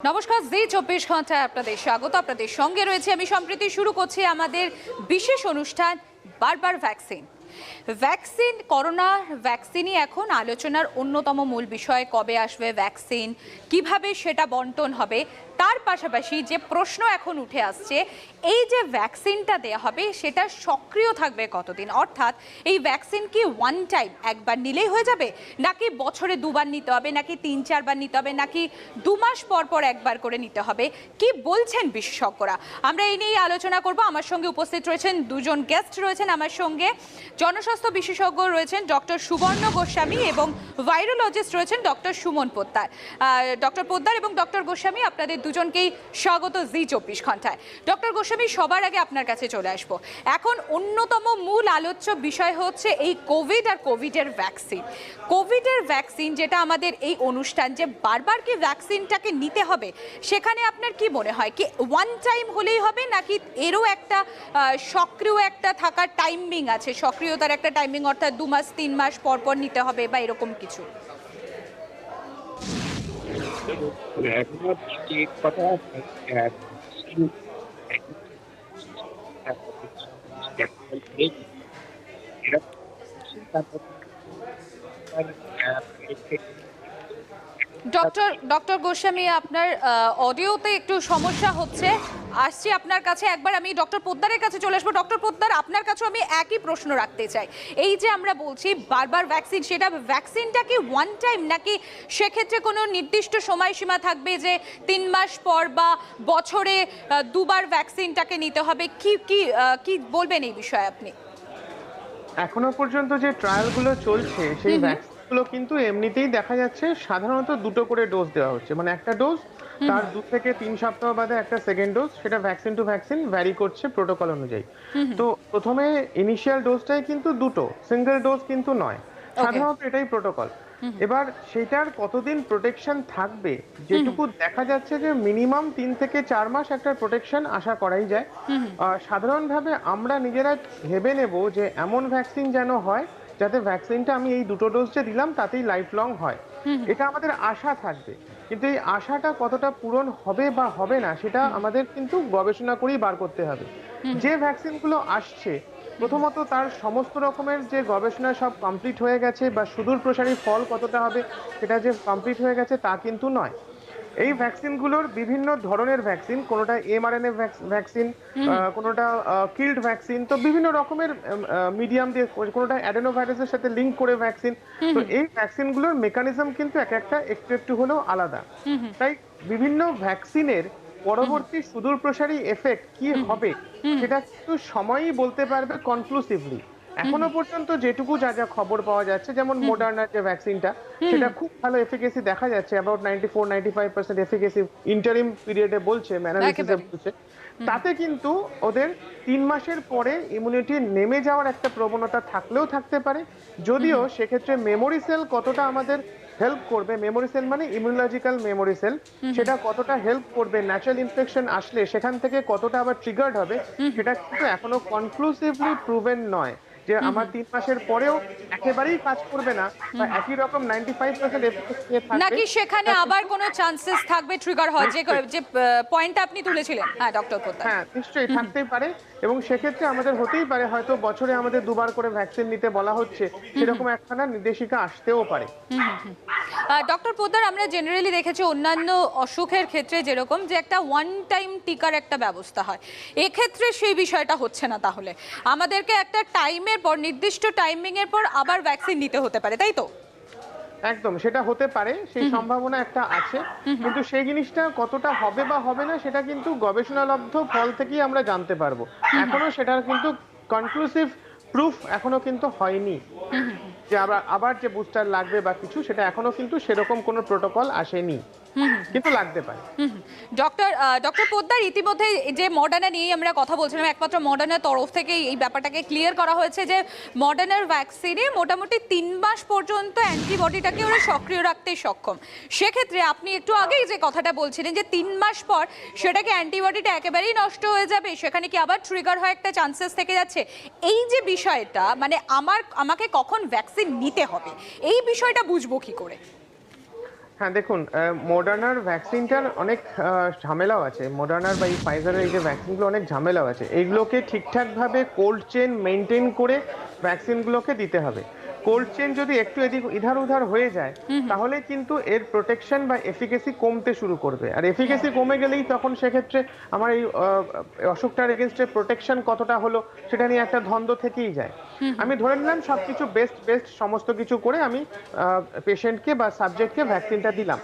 নমস্কার, জি 24 ঘন্টায় আপনাদের স্বাগত। আপনাদের সঙ্গে রয়েছে আমি সম্প্রতি শুরু করছি আমাদের বিশেষ অনুষ্ঠান বারবার ভ্যাকসিন। ভ্যাকসিন, করোনা ভ্যাকসিনই এখন আলোচনার অন্যতম মূল বিষয়। কবে আসবে ভ্যাকসিন, কিভাবে সেটা বন্টন হবে, তার পাশাপাশি যে প্রশ্ন এখন উঠে আসছে, এই যে ভ্যাকসিনটা দেওয়া হবে সেটা সক্রিয় থাকবে কতদিন, অর্থাৎ এই ভ্যাকসিন কি ওয়ান টাইম একবার নিলেই হয়ে যাবে, নাকি বছরে দুবার নিতে হবে, নাকি 3-4 বার নিতে হবে, নাকি 2 মাস পর পর একবার করে নিতে হবে, কি বলছেন বিশেষজ্ঞরা? আমরা এই নিয়েই আলোচনা করব। আমার সঙ্গে উপস্থিত রয়েছেন দুজন গেস্ট রয়েছেন। আমার সঙ্গে জনস্বাস্থ্য বিশেষজ্ঞ রয়েছেন ডক্টর সুবর্ণ গোস্বামী এবং ভাইরোলজিস্ট রয়েছেন ডক্টর সুমন পোদ্দার। ডক্টর পোদ্দার এবং ডক্টর গোস্বামী, আপনাদের দুজনকেই স্বাগত জি 24 ঘন্টায়। ডক্টর গোস্বামী, সবার আগে আপনার কাছে চলে আসবো। এখন অন্যতম মূল আলোচ্য বিষয় হচ্ছে এই কোভিড আর কোভিডের ভ্যাকসিন। কোভিডের ভ্যাকসিন যেটা আমাদের এই অনুষ্ঠান, যে বারবার কি ভ্যাকসিনটাকে নিতে হবে, সেখানে আপনার কি মনে হয়, কি ওয়ান টাইম হলেই হবে, নাকি এরও একটা সক্রিয় একটা থাকার টাইমিং আছে, সক্রিয়তার একটা টাইমিং, অর্থাৎ 2 মাস 3 মাস পর পর নিতে হবে বা এরকম কিছু? ডক্টর গোস্বামী, আপনার অডিওতে একটু সমস্যা হচ্ছে। আসছি আপনার কাছে একবার, আমি ডক্টর পোদ্দারের কাছে চলে আসবো। ডক্টর পোদ্দার, আপনার কাছেও আমি একই প্রশ্ন রাখতে চাই। এই যে আমরা বলছি বারবার ভ্যাকসিন, সেটা ভ্যাকসিনটা কি ওয়ান টাইম, নাকি সেক্ষেত্রে কোনো নির্দিষ্ট সময়সীমা থাকবে যে 3 মাস পর বা বছরে 2 বার ভ্যাকসিনটাকে নিতে হবে? কি বলবেন এই বিষয়ে আপনি? এখনো পর্যন্ত যে ট্রায়ালগুলো চলছে সেই ভ্যাকসিনগুলো কিন্তু এমনিতেই দেখা যাচ্ছে সাধারণত 2টো করে ডোজ দেওয়া হচ্ছে, মানে একটা ডোজ তার 2 থেকে 3 সপ্তাহ বাদে একটা সেকেন্ড ডোজ, সেটা ভ্যাকসিন টু ভ্যাকসিন ভ্যারি করছে প্রোটোকল অনুযায়ী। তো প্রথমে ইনিশিয়াল ডোজটাই কিন্তু 2টো, সিঙ্গেল ডোজ কিন্তু নয়, সাধারণত এটাই প্রোটোকল। এবার সেটার কতদিন প্রোটেকশন থাকবে, যেটুকু দেখা যাচ্ছে যে মিনিমাম 3 থেকে 4 মাস একটা প্রোটেকশন আশা করাই যায়। সাধারণভাবে আমরা নিজেরা ভেবে নেব যে এমন ভ্যাকসিন যেন হয় যাতে ভ্যাকসিনটা আমি এই 2টো ডোজ যে দিলাম তাতেই লাইফ লং হয়, এটা আমাদের আশা থাকবে। কিন্তু এই আশাটা কতটা পূরণ হবে বা হবে না সেটা আমাদের কিন্তু গবেষণা করেই বার করতে হবে। যে ভ্যাকসিনগুলো আসছে, প্রথমত তার সমস্ত রকমের যে গবেষণা সব কমপ্লিট হয়ে গেছে বা সুদূর প্রসারী ফল কতটা হবে সেটা যে কমপ্লিট হয়ে গেছে তা কিন্তু নয়। এই ভ্যাকসিনগুলোর বিভিন্ন ধরনের ভ্যাকসিন, কোনোটা এমআরএনএ ভ্যাকসিন, কোনোটা কিল্ড ভ্যাকসিন, তো বিভিন্ন রকমের মিডিয়াম দিয়ে, কোনোটা অ্যাডেনোভাইরাসের সাথে লিঙ্ক করে ভ্যাকসিন। তো এই ভ্যাকসিনগুলোর মেকানিজম কিন্তু এক একটা একটু একটু হলেও আলাদা। তাই বিভিন্ন ভ্যাকসিনের পরবর্তী সুদূর প্রসারী এফেক্ট কি হবে সেটা কিন্তু সময়ই বলতে পারবে কনক্লুসিভলি। এখনো পর্যন্ত যেটুকু যা যা খবর পাওয়া যাচ্ছে, যেমন মডার্নার যে ভ্যাকসিনটা, সেটা খুব ভালো এফিকেসি দেখা যাচ্ছে, অ্যাবাউট 94-95% এফিকেসি ইন্টারিম পিরিয়ডে বলছে, অ্যানালিসিসে বলছে। তাতে কিন্তু ওদের 3 মাসের পরে ইমিউনিটি নেমে যাওয়ার একটা প্রবণতা থাকলেও থাকতে পারে। যদিও সেক্ষেত্রে মেমোরি সেল কতটা আমাদের হেল্প করবে, মেমোরি সেল মানে ইমিউনোলজিক্যাল মেমোরি সেল, সেটা কতটা হেল্প করবে, ন্যাচারাল ইনফেকশন আসলে সেখান থেকে কতটা আবার ট্রিগার্ড হবে, সেটা কিন্তু এখনো কনক্লুসিভলি প্রুভেন নয় যে আমার 3 মাসের পরেও একেবারেই কাজ করবে না বা একই রকম 95% এফিকেসি নিয়ে থাকবে, নাকি সেখানে আবার কোনো চান্সেস থাকবে ট্রিগার হওয়ার, যে পয়েন্টটা আপনি তুলেছিলেন? হ্যাঁ ডক্টর পোদ্দার। হ্যাঁ, নিশ্চয়ই থাকতেই পারে। এবং সেক্ষেত্রে আমাদের হতেই পারে হয়তো বছরে আমাদের 2বার করে ভ্যাকসিন নিতে বলা হচ্ছে, সেরকম একখানা নির্দেশিকা আসতেও পারে। ডক্টর পোদ্দার, আমরা জেনারেলি দেখেছি অন্যান্য অসুখের ক্ষেত্রে যেরকম যে একটা ওয়ান টাইম টিকার একটা ব্যবস্থা হয়, এক্ষেত্রে সেই বিষয়টা হচ্ছে না। তাহলে আমাদেরকে একটা টাইমের পর, নির্দিষ্ট টাইমিং এর পর আবার ভ্যাকসিন নিতে হতে পারে, তাই তো? একদম, সেটা হতে পারে, সেই সম্ভাবনা একটা আছে। কিন্তু সেই জিনিসটা কতটা হবে বা হবে না সেটা কিন্তু গবেষণালব্ধ ফল থেকেই আমরা জানতে পারবো। এখনো সেটার কিন্তু কনক্লুসিভ প্রুফ এখনো কিন্তু হয়নি যে আবার যে বুস্টার লাগবে বা কিছু, সেটা এখনো কিন্তু সেরকম কোনো প্রোটোকল আসেনি, কিন্তু লাগতে পারে। ডক্টর পোদ্দার, ইতিমধ্যে যে মডার্না নিয়ে আমরা কথা বলছিলাম, একমাত্র মডার্নার তরফ থেকে এই ব্যাপারটাকে ক্লিয়ার করা হয়েছে যে মডার্নার ভ্যাকসিনে মোটামুটি 3 মাস পর্যন্ত অ্যান্টিবডিটাকে ওরা সক্রিয় রাখতে সক্ষম। সেক্ষেত্রে আপনি একটু আগেই যে কথাটা বলছিলেন যে 3 মাস পর সেটাকে অ্যান্টিবডিটা একেবারেই নষ্ট হয়ে যাবে, সেখানে কি আবার ট্রিগার হয় একটা চান্সেস থেকে যাচ্ছে, এই যে বিষয়টা, মানে আমাকে কখন ভ্যাকসিন নিতে হবে এই বিষয়টা বুঝবো কি করে? হ্যাঁ দেখুন, মডার্নার ভ্যাকসিনটার অনেক ঝামেলাও আছে। মডার্নার বা এই ফাইজারের এই যে ভ্যাকসিনগুলো অনেক ঝামেলাও আছে। এইগুলোকে ঠিকঠাকভাবে কোল্ড চেন মেনটেন করে ভ্যাকসিনগুলোকে দিতে হবে। কোল্ড চেন যদি একটু এদিক ইধার উধার হয়ে যায় তাহলে কিন্তু এর প্রোটেকশন বা এফিকেসি কমতে শুরু করবে। আর এফিকেসি কমে গেলেই তখন সেক্ষেত্রে আমার এই অসুখটার এগেনস্টে প্রোটেকশন কতটা হলো সেটা নিয়ে একটা দ্বন্দ্ব থেকেই যায়। আমি ধরে নিলাম সবকিছু বেস্ট সমস্ত কিছু করে আমি পেশেন্টকে বা সাবজেক্টকে ভ্যাকসিনটা দিলাম।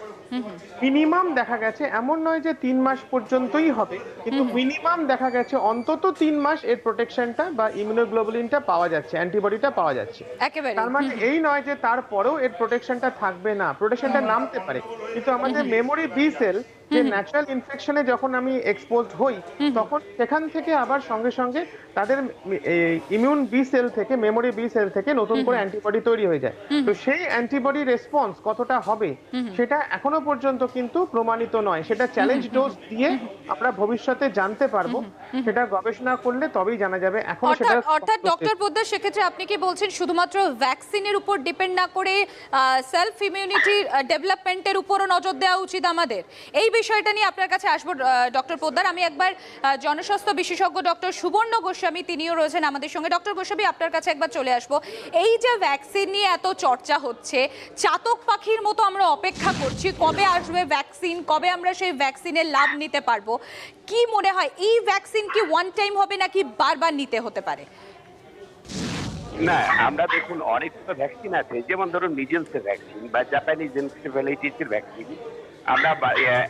মিনিমাম দেখা গেছে, এমন নয় যে 3 মাস পর্যন্তই হবে, কিন্তু মিনিমাম দেখা গেছে অন্তত 3 মাস এর প্রোটেকশনটা বা ইমিউনোগ্লোবুলিনটা পাওয়া যাচ্ছে, অ্যান্টিবডিটা পাওয়া যাচ্ছে। একেবারে তার মানে এই নয় যে তারপরেও এর প্রোটেকশনটা থাকবে না, প্রোটেকশনটা নামতে পারে, কিন্তু আমাদের মেমোরি বি সেল যে ন্যাচারাল ইনফেকশনে যখন আমি এক্সপোজড হই তখন সেখান থেকে আবার সঙ্গে সঙ্গে তাদের ইমিউন বি সেল থেকে, মেমোরি বি সেল থেকে নতুন করে অ্যান্টিবডি তৈরি হয়ে যায়। তো সেই অ্যান্টিবডি রেসপন্স কতটা হবে সেটা এখনো পর্যন্ত কিন্তু প্রমাণিত নয়। সেটা চ্যালেঞ্জ ডোজ দিয়ে আমরা ভবিষ্যতে জানতে পারবো, সেটা গবেষণা করলে তবেই জানা যাবে। এখন সেটা অর্থাৎ ডক্টর পোদ্দার, সেক্ষেত্রে আপনি কি বলছেন শুধুমাত্র ভ্যাকসিনের উপর ডিপেন্ড না করে সেলফ ইমিউনিটি ডেভেলপমেন্টের উপরও নজর দেওয়া উচিত আমাদের? এই বিষয়টা নিয়ে আপনার কাছে আসবো ডক্টর পোদ্দার। আমি একবার জনস্বাস্থ্য বিশেষজ্ঞ ডক্টর সুবর্ণ গোস্বামী, তিনিও রয়েছেন আমাদের সঙ্গে। ডক্টর গোস্বামী, আপনার কাছে একবার চলে আসবো। এই যে ভ্যাকসিন নিয়ে এত চর্চা হচ্ছে, চাতক পাখির মতো আমরা অপেক্ষা করছি কবে আসবে ভ্যাকসিন, কবে আমরা সেই ভ্যাকসিনের লাভ নিতে পারবো। কি মনে হয়, এই ভ্যাকসিন কি ওয়ান টাইম হবে নাকি বারবার নিতে হতে পারে? না, আমরা দেখুন অনেকগুলো ভ্যাকসিন আছে, যেমন ধরুন মিজেলসের ভ্যাকসিন বা জাপানিজ এনসেফ্যালাইটিসের ভ্যাকসিন আমরা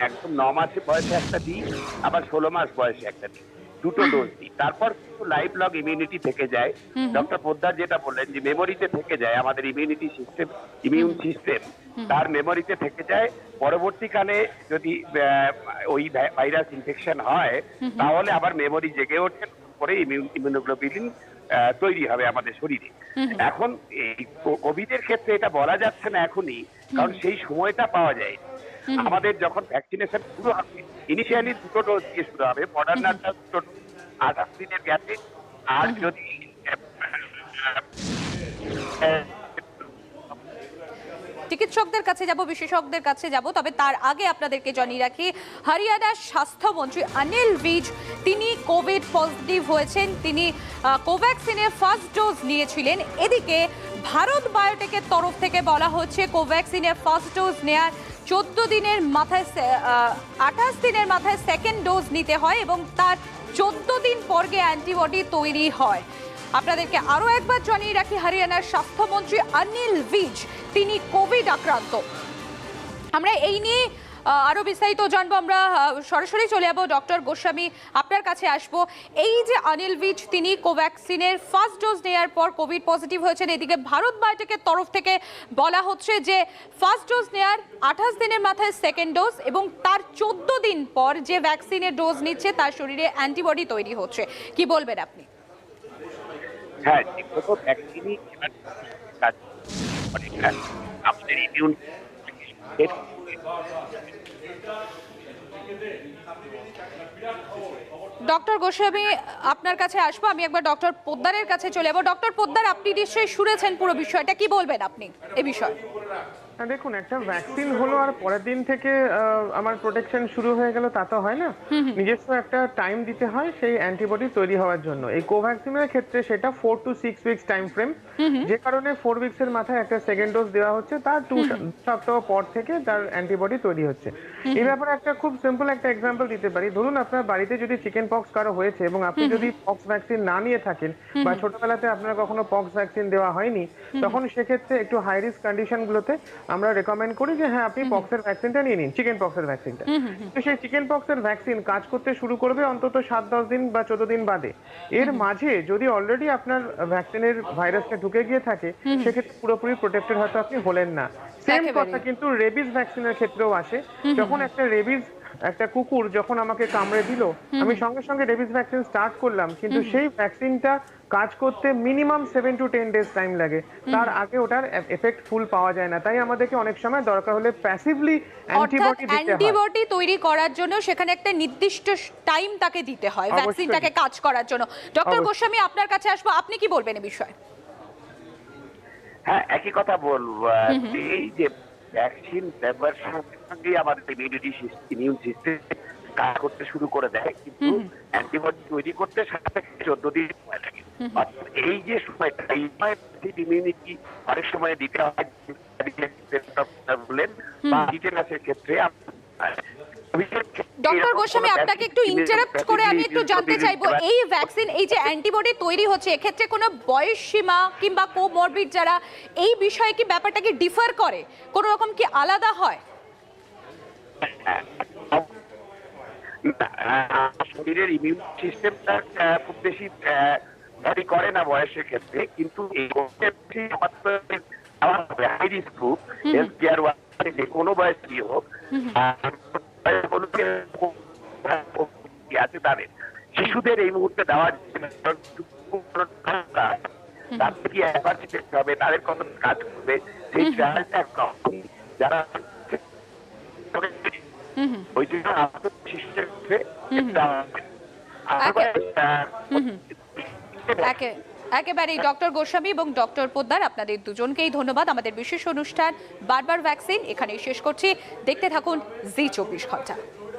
একদম 9 মাস বয়সে একটা দিই, আবার 16 মাস বয়সে একটা দিই, দুটো ডোজ দিই। তারপর কিন্তু লাইফ লং ইমিউনিটি থেকে যায়। ডক্টর পোদ্দার যেটা বললেন যে মেমোরিতে থেকে যায়, আমাদের ইমিউন সিস্টেম তার মেমোরিতে থেকে যায়। পরবর্তীকালে যদি ওই ভাইরাস ইনফেকশন হয় তাহলে আবার মেমোরি জেগে ওঠে, পরে ইমিউনোগ্লোবুলিন তৈরি হবে আমাদের শরীরে। এখন এই কোভিডের ক্ষেত্রে এটা বলা যাচ্ছে না এখনই, কারণ সেই সময়টা পাওয়া যায়। আমাদের যখন ভ্যাকসিনেশন শুরু হবে, ইনিশিয়ালি 2টো ডোজ দিয়ে শুরু হবে, মডার্নাটা 2টো ডোজ 28 দিনের গ্যাপে। আর যদি চিকিৎসকদের কাছে যাব, বিশেষজ্ঞদের কাছে যাব, তবে তার আগে আপনাদেরকে জানিয়ে রাখি হরিয়ানার স্বাস্থ্যমন্ত্রী অনিল ভিজ তিনি কোভিড পজিটিভ হয়েছেন। তিনি কোভ্যাক্সিনের ফার্স্ট ডোজ নিয়েছিলেন। এদিকে ভারত বায়োটেকের তরফ থেকে বলা হচ্ছে কোভ্যাক্সিনের ফার্স্ট ডোজ নেয়ার 28 দিনের মাথায় সেকেন্ড ডোজ নিতে হয় এবং তার 14 দিন পর গিয়ে অ্যান্টিবডি তৈরি হয়। আপনাদেরকে আরো একবার জানিয়ে রাখি হরিয়ানার স্বাস্থ্যমন্ত্রী অনিল ভিজ তিনি কোভিড আক্রান্ত। আমরা এই নিয়ে আরো বিস্তারিত জানবো। আমরা সরাসরি চলে যাবো ডক্টর গোস্বামী, আপনার কাছে আসবো। এই যে অনিল ভিজ তিনি কোভ্যাক্সিনের ফার্স্ট ডোজ নেওয়ার পর কোভিড পজিটিভ হয়েছেন, এদিকে ভারত বায়োটেকের তরফ থেকে বলা হচ্ছে যে ফার্স্ট ডোজ নেওয়ার 28 দিনের মাথায় সেকেন্ড ডোজ এবং তার 14 দিন পর যে ভ্যাকসিনের ডোজ নিচ্ছে তার শরীরে অ্যান্টিবডি তৈরি হচ্ছে। কি বলবেন আপনি? হ্যাঁ, যেগুলো ভ্যাকসিনই কাজ করে, আমাদের ইমিউন ডক্টর গোস্বামী, আপনার কাছে আসবো। আমি একবার ডক্টর পোদ্দারের কাছে চলে যাবো। ডক্টর পোদ্দার, আপনি নিশ্চয়ই শুনেছেন পুরো বিষয়টা, কি বলবেন আপনি এ বিষয়ে? দেখুন, একটা ভ্যাকসিন হলো আর পরের দিন থেকে আমার প্রোটেকশন শুরু হয়ে গেল তা তো হয় না। নিজস্ব একটা টাইম দিতে হয় সেই অ্যান্টিবডি তৈরি হওয়ার জন্য। এই কোভ্যাক্সিনের ক্ষেত্রে সেটা 4 to 6 উইকস টাইম ফ্রেম, যে কারণে 4 উইকসের মাথায় একটা সেকেন্ড ডোজ দেওয়া হচ্ছে, তার 2 সপ্তাহ পর থেকে তার অ্যান্টিবডি তৈরি হচ্ছে। এই ব্যাপারে একটা খুব সিম্পল একটা এক্সাম্পল দিতে পারি। ধরুন আপনার বাড়িতে যদি চিকেন পক্স কারো হয়েছে এবং আপনি যদি পক্স ভ্যাকসিন না নিয়ে থাকেন বা ছোটবেলাতে আপনার কখনো পক্স ভ্যাকসিন দেওয়া হয়নি, তখন সেক্ষেত্রে একটু হাই রিস্ক কন্ডিশনগুলোতে আমরা রেকমেন্ড করি যে হ্যাঁ আপনি পক্সের ভ্যাকসিনটা নিয়ে নিন, চিকেন পক্সের ভ্যাকসিনটা। তো সেই চিকেন পক্সের ভ্যাকসিন কাজ করতে শুরু করবে অন্তত 7-10 দিন বা 14 দিন বাদে। এর মাঝে যদি অলরেডি আপনার ভ্যাকসিনের ভাইরাসটা ঢুকে গিয়ে থাকে সেক্ষেত্রে পুরোপুরি প্রোটেক্টেড হয়তো আপনি হলেন না। সেম কথা কিন্তু রেবিস ভ্যাকসিনের ক্ষেত্রেও আসে। যখন একটা কুকুর যখন আমাকে কামড়ে দিল, আমি সঙ্গে সঙ্গে রেবিস ভ্যাকসিন স্টার্ট করলাম, কিন্তু সেই ভ্যাকসিনটা কাজ করতে মিনিমাম 7 to 10 ডেজ টাইম লাগে, তার আগে ওটার এফেক্ট ফুল পাওয়া যায় না। তাই আমাদেরকে অনেক সময় দরকার হলে প্যাসিভলি অ্যান্টিবডি দিতে হয়। অ্যান্টিবডি তৈরি করার জন্য সেখানে একটা নির্দিষ্ট টাইম তাকে দিতে হয় ভ্যাকসিনটাকে কাজ করার জন্য। ডক্টর গোস্বামী, আপনার কাছে আসবো, আপনি কি বলবেন এই বিষয়ে? হ্যাঁ, একই কথা বলবো। এই যে ভ্যাকসিন দেওয়ার সঙ্গে সঙ্গে আমাদের ইমিউন সিস্টেম কাজ করতে শুরু করে দেয়, কিন্তু অ্যান্টিবডি তৈরি করতে 7 থেকে 14 দিন সময় লাগে। অর্থাৎ এই যে সময়টা, এই ইমিউনিটি অনেক সময় দিতে হয় বলেন, বা টিটেনাসের ক্ষেত্রে ডক্টর গোস্বামী, আপনাকে একটু ইন্টারাপ্ট করে আমি একটু জানতে চাইবো, এই ভ্যাকসিন, এই যে অ্যান্টিবডি তৈরি হচ্ছে, এক্ষেত্রে কোনো বয়স সীমা কিংবা কোমরবিড যারা, এই বিষয়ে কি ব্যাপারটা কি ডিফার করে, কোনো রকম কি আলাদা হয়? শরীরের ইমিউন সিস্টেমটা খুব বেশি ভ্যারি করে না বয়সের ক্ষেত্রে, কিন্তু এই high risk group, health care যে কোনো বয়সী হোক, আছে তাদের শিশুদের এই মুহূর্তে দেওয়া তাদের কি অ্যাডভান্স দেখতে হবে, তাদের কত কাজ করবে, সেই ট্রায়ালটা যারা ওই জন্য শিশুদের ক্ষেত্রে একেবারেই ডক্টর গোস্বামী এবং ডক্টর পোদ্দার, আপনাদের দুজনকেই ধন্যবাদ। আমাদের বিশেষ অনুষ্ঠান বারবার ভ্যাকসিন এখানেই শেষ করছি। দেখতে থাকুন জি 24 ঘন্টা।